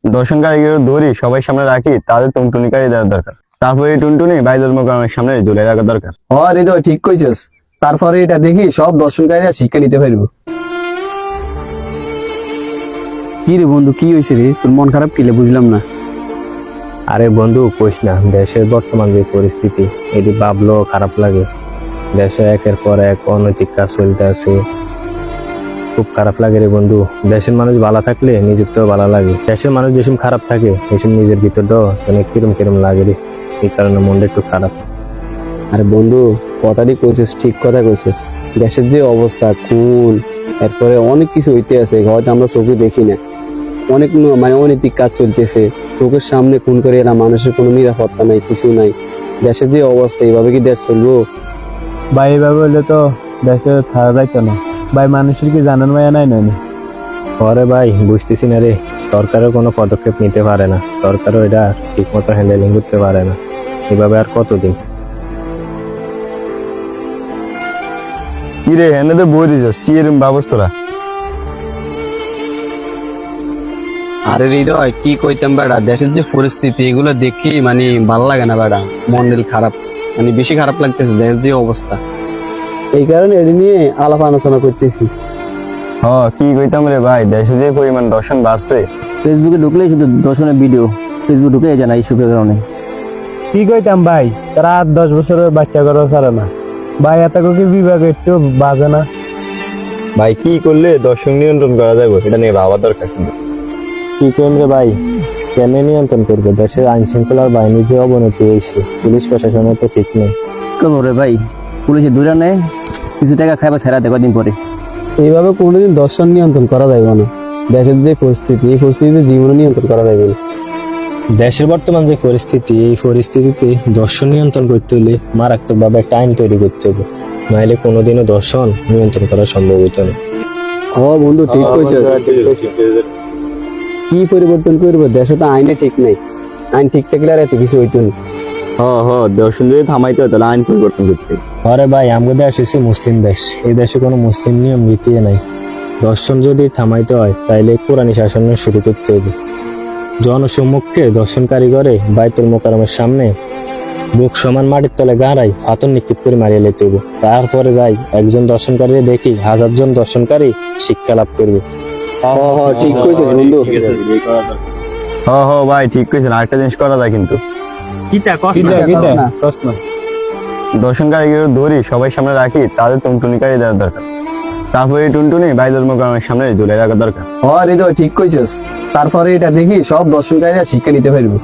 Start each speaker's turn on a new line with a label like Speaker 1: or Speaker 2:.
Speaker 1: দর্শনকারীকে ধরি সবাই সামনে রাখি, তাদের টুনটুনিকারী দেওয়ার দরকার। তারপরে এই টুনটুনি বাইতুল মোকাররমের সামনে ঝুলে রাখার দরকার।
Speaker 2: হৃদয় ঠিক কইছিস। তারপরে এটা দেখি সব দর্শনকারীরা শিক্ষা নিতে পারবো। কি রে বন্ধু, কি হয়েছে রে? তোর মন খারাপ কিলে বুঝলাম না।
Speaker 3: আরে বন্ধু কইস না, দেশের বর্তমান যে পরিস্থিতি এটি ভাবলেও খারাপ লাগে। দেশে একের পর এক অনৈতিক কাজ চলতে আছে, খুব খারাপ লাগে রে বন্ধু। দেশের মানুষ ভালো থাকলে নিজের তো ভালো লাগে, দেশের মানুষ যেসব খারাপ থাকে এসব নিজের ভিতরটাও অনেক কিরম কিরম লাগে রে। এই কারণে মনটা একটু খারাপ।
Speaker 2: আরে বন্ধু, কথাটি কইছিস, ঠিক কথা কইছিস। দেশের যে অবস্থা, খুন, এরপরে অনেক কিছু হইতে আছে, হয়তো আমরা চোখে দেখি না। অনেক মানে অনৈতিক কাজ চলতেছে চোখের সামনে, খুন করে এরা, মানুষের কোনো নিরাপত্তা নাই, কিছু নাই। দেশের যে অবস্থা, এইভাবে কি দেশ চলবো?
Speaker 4: ভাই এভাবে হলে তো দেশে থাকা যাইতো না ভাই। মানুষের কি জানার মায়া নাই নয়?
Speaker 3: পরে ভাই বুঝতেছি না রে, সরকারও কোনো পদক্ষেপ নিতে পারে না, সরকারও এটা ঠিক মতো হ্যান্ডেলিং করতে পারে না। এভাবে আর কতদিন?
Speaker 1: কি রে, এনে তো বই দিছিস, কি এরকম ব্যবস্থারা?
Speaker 2: আরে হৃদয়, কি কইতাম বেড়া, দেশের যে পরিস্থিতি এগুলো দেখি মানে ভালো লাগে না বেড়া। মন দিল খারাপ, মানে বেশি খারাপ লাগতেছে দেশের যে অবস্থা। এই কারণে এটা নিয়ে আলাপ আলোচনা করতেছি।
Speaker 1: কি কইতাম রে ভাই, দেশে যে পরিমাণ দর্শন বাড়ছে।
Speaker 2: ফেসবুকে ঢুকলেই শুধু দর্শনের ভিডিও, ফেসবুক ঢুকে যায় না এইসবের কারণে।
Speaker 4: কি কইতাম ভাই, তারা 8-10 বছরের বাচ্চা করো ছাড়ে না ভাই। এত কি বিভাগ একটু বাজে না
Speaker 1: ভাই কি করলে দর্শন নিয়ন্ত্রণ করা যাবে, এটা নিয়ে ভাবার দরকার। কিন্তু
Speaker 3: কি করবে রে ভাই, কেমনে নিয়ন্ত্রণ করবে? দেশের আইন শৃঙ্খলার বাহিনীর যে অবনতি হয়েছে, পুলিশ প্রশাসনের তো ঠিক নেই।
Speaker 2: কেন রে ভাই, পুলিশে দূরে নেয়, কিছু টাকা খাইবা ছেড়া দেয় কদিন পরে। এইভাবে কোনোদিন দর্শন নিয়ন্ত্রণ করা যাবে না। দেশের যে পরিস্থিতি, এই পরিস্থিতিতে জীবন নিয়ন্ত্রণ করা যাবে না।
Speaker 3: দেশের বর্তমান যে পরিস্থিতি, এই পরিস্থিতিতে দর্শন নিয়ন্ত্রণ করতে হলে মারাত্মক ভাবে একটা আইন তৈরি করতে হবে, নাহলে কোনোদিনও দর্শন নিয়ন্ত্রণ করা সম্ভব হইতো না।
Speaker 2: বন্ধু ঠিক কইছিস। কি পরিবর্তন করবো? দেশে তো আইনে ঠিক নাই, আইন ঠিক থাকলে আর এত কিছু হইতো না।
Speaker 1: দর্শন যদি থামাইতে হয় তাহলে আইন পরিবর্তন করতে হবে।
Speaker 3: আরে ভাই, আমাদের দেশ হচ্ছে মুসলিম দেশ, এই দেশে কোনো মুসলিম নিয়ম রীতি নাই। দর্শন যদি থামাইতে হয় তাইলে কোরআনী শাসন শুরু করতে হবে। জনসম্মুখে দর্শনকারী করে বাইতুল মোকাররমের সামনে বুক সমান মাটির তলে গাড়াই ফাতর নিক্ষেপ করে মারিয়ে লেতে হবে। তারপরে যাই একজন দর্শনকারী দেখি 1000 জন দর্শনকারী শিক্ষা লাভ করবে।
Speaker 2: ঠিক কইছিস বন্ধু।
Speaker 1: ভাই ঠিক কইছেন। আরেকটা জিনিস করা যায় কিন্তু, দর্শনকারীকে ধরি সবাই সামনে রাখি, তাদের টুনটুনিকারী দেওয়ার দরকার। তারপরে এই টুনটুনি বাইতুল মোকাররমের সামনে ঝুলে রাখার দরকার।
Speaker 2: হৃদয় ঠিক কইছিস। তারপরে এটা দেখি সব দর্শনকারীরা শিক্ষা নিতে পারবো।